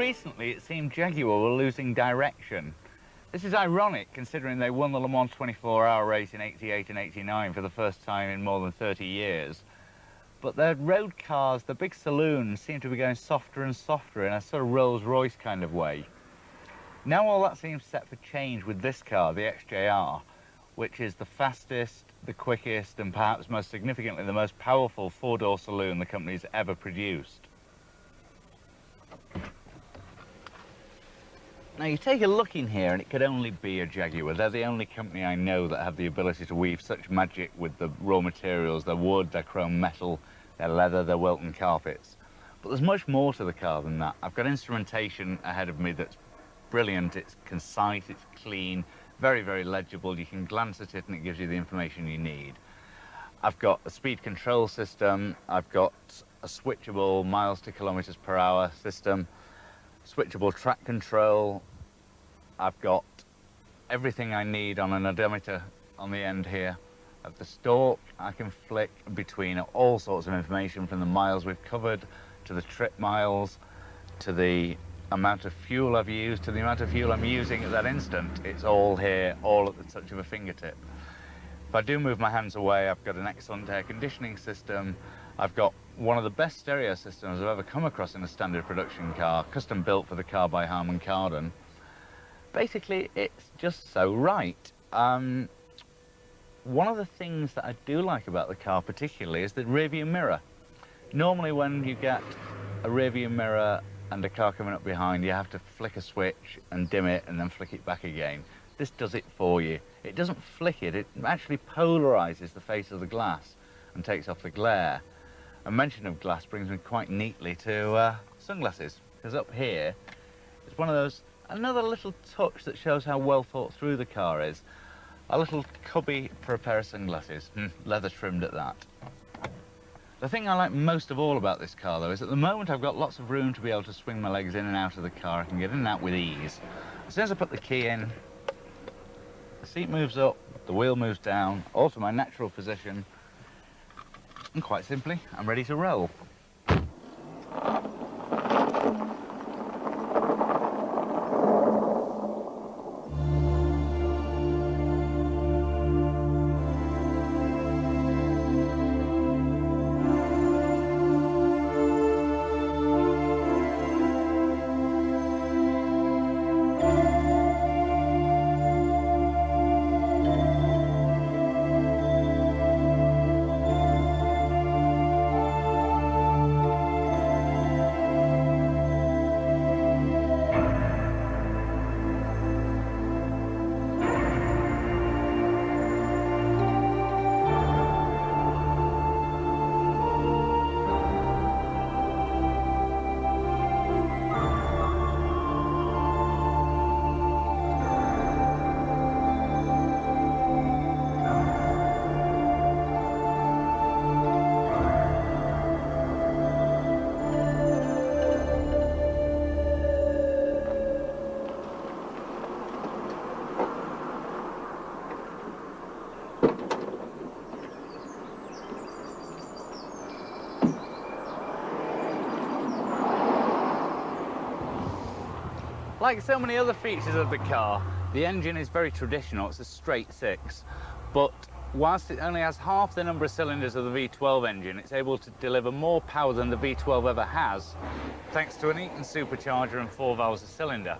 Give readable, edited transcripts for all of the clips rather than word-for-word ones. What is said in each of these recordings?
recently it seemed Jaguar were losing direction. This is ironic considering they won the Le Mans 24-hour race in '88 and '89 for the first time in more than 30 years. But their road cars, the big saloons, seem to be going softer and softer in a sort of Rolls-Royce kind of way. Now all that seems set for change with this car, the XJR, which is the fastest, the quickest, and perhaps most significantly the most powerful four-door saloon the company's ever produced. Now you take a look in here and it could only be a Jaguar. They're the only company I know that have the ability to weave such magic with the raw materials, their wood, their chrome metal, their leather, their Wilton carpets. But there's much more to the car than that. I've got instrumentation ahead of me that's brilliant, it's concise, it's clean, very, very legible. You can glance at it and it gives you the information you need. I've got a speed control system, I've got a switchable miles to kilometers per hour system, switchable track control. I've got everything I need on an odometer on the end here. At the stalk, I can flick between all sorts of information from the miles we've covered, to the trip miles, to the amount of fuel I've used, to the amount of fuel I'm using at that instant. It's all here, all at the touch of a fingertip. If I do move my hands away, I've got an excellent air conditioning system. I've got one of the best stereo systems I've ever come across in a standard production car, custom built for the car by Harman Kardon. Basically, it's just so right. One of the things that I do like about the car particularly is the rearview mirror. Normally when you get a rearview mirror and a car coming up behind, you have to flick a switch and dim it and then flick it back again. This does it for you. It doesn't flick it, it actually polarizes the face of the glass and takes off the glare. A mention of glass brings me quite neatly to sunglasses, because up here it's one of those, another little touch that shows how well thought through the car is. A little cubby for a pair of sunglasses, leather trimmed at that. The thing I like most of all about this car though is at the moment I've got lots of room to be able to swing my legs in and out of the car. I can get in and out with ease. As soon as I put the key in, the seat moves up, the wheel moves down, all to my natural position, and quite simply, I'm ready to roll. Like so many other features of the car, the engine is very traditional. It's a straight six, but whilst it only has half the number of cylinders of the V12 engine, it's able to deliver more power than the V12 ever has, thanks to an Eaton supercharger and 4 valves a cylinder.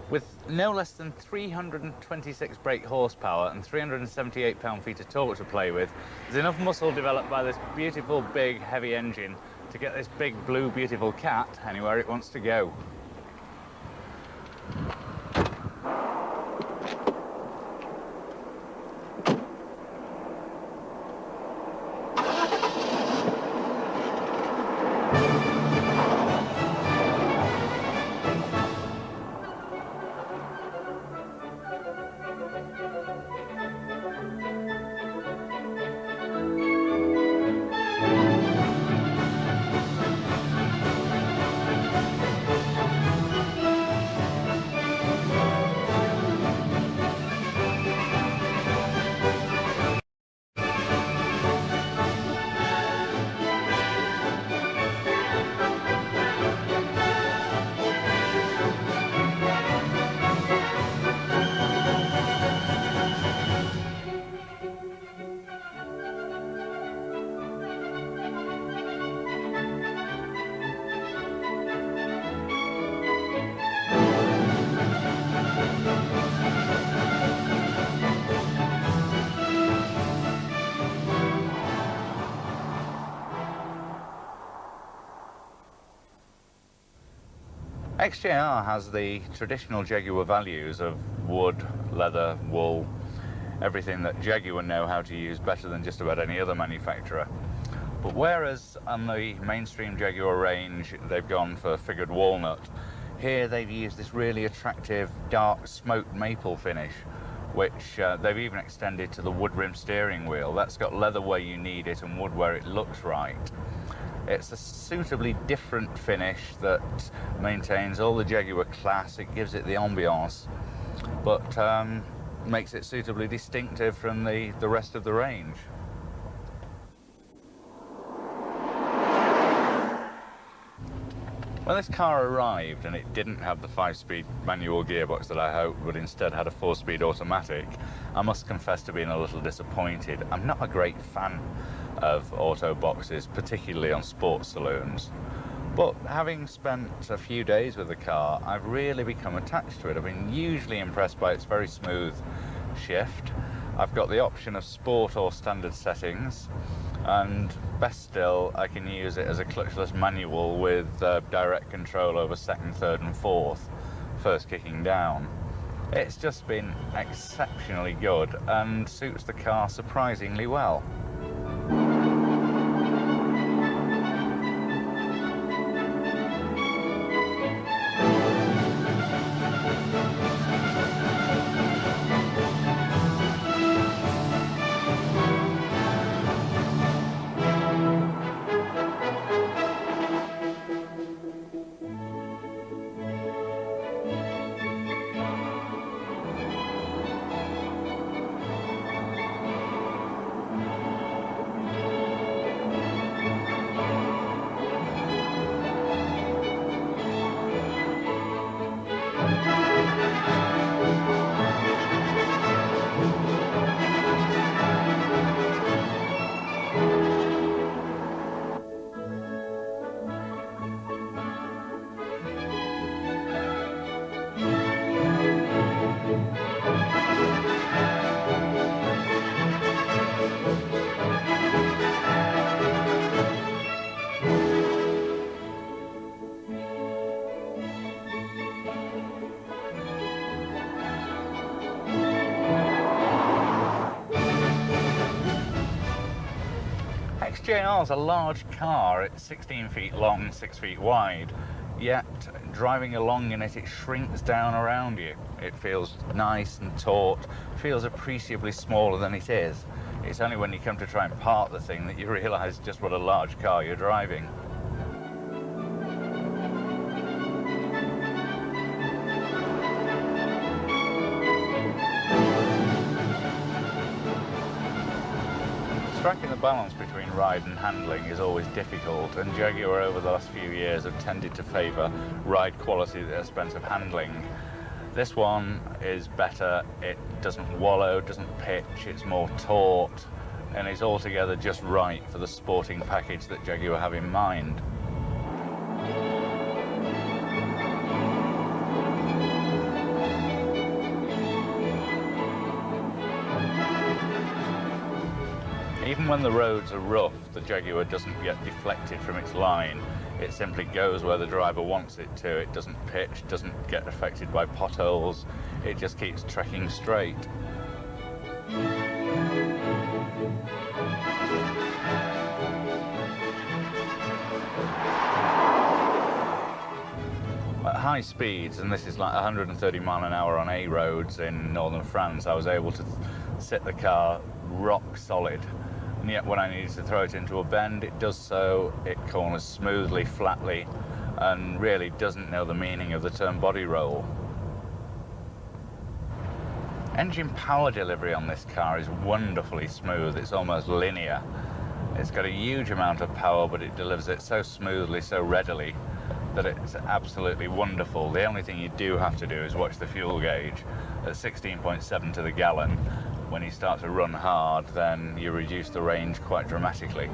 With no less than 326 brake horsepower and 378 pound-feet of torque to play with, there's enough muscle developed by this beautiful, big, heavy engine to get this big, blue, beautiful cat anywhere it wants to go. XJR has the traditional Jaguar values of wood, leather, wool, everything that Jaguar know how to use better than just about any other manufacturer. But whereas on the mainstream Jaguar range they've gone for figured walnut, here they've used this really attractive dark smoked maple finish, which they've even extended to the wood rim steering wheel. That's got leather where you need it and wood where it looks right. It's a suitably different finish that maintains all the Jaguar class. It gives it the ambiance, but makes it suitably distinctive from the rest of the range. When this car arrived and it didn't have the 5-speed manual gearbox that I hoped, but instead had a 4-speed automatic, I must confess to being a little disappointed. I'm not a great fan of auto boxes, particularly on sports saloons. But having spent a few days with the car, I've really become attached to it. I've been hugely impressed by its very smooth shift. I've got the option of sport or standard settings, and best still, I can use it as a clutchless manual with direct control over second, third and fourth, first kicking down. It's just been exceptionally good and suits the car surprisingly well. XJR is a large car. It's 16 feet long, 6 feet wide, yet driving along in it, it shrinks down around you. It feels nice and taut, feels appreciably smaller than it is. It's only when you come to try and park the thing that you realise just what a large car you're driving. Striking the balance between ride and handling is always difficult, and Jaguar over the last few years have tended to favour ride quality at the expense of handling. This one is better, it doesn't wallow, doesn't pitch, it's more taut, and is altogether just right for the sporting package that Jaguar have in mind. Even when the roads are rough, the Jaguar doesn't get deflected from its line. It simply goes where the driver wants it to. It doesn't pitch, doesn't get affected by potholes. It just keeps trekking straight. At high speeds, and this is like 130 mile an hour on A roads in northern France, I was able to sit the car rock solid. And yet when I needed to throw it into a bend, it does so, it corners smoothly, flatly, and really doesn't know the meaning of the term body roll. Engine power delivery on this car is wonderfully smooth, it's almost linear. It's got a huge amount of power, but it delivers it so smoothly, so readily, that it's absolutely wonderful. The only thing you do have to do is watch the fuel gauge at 16.7 to the gallon. When you start to run hard, then you reduce the range quite dramatically.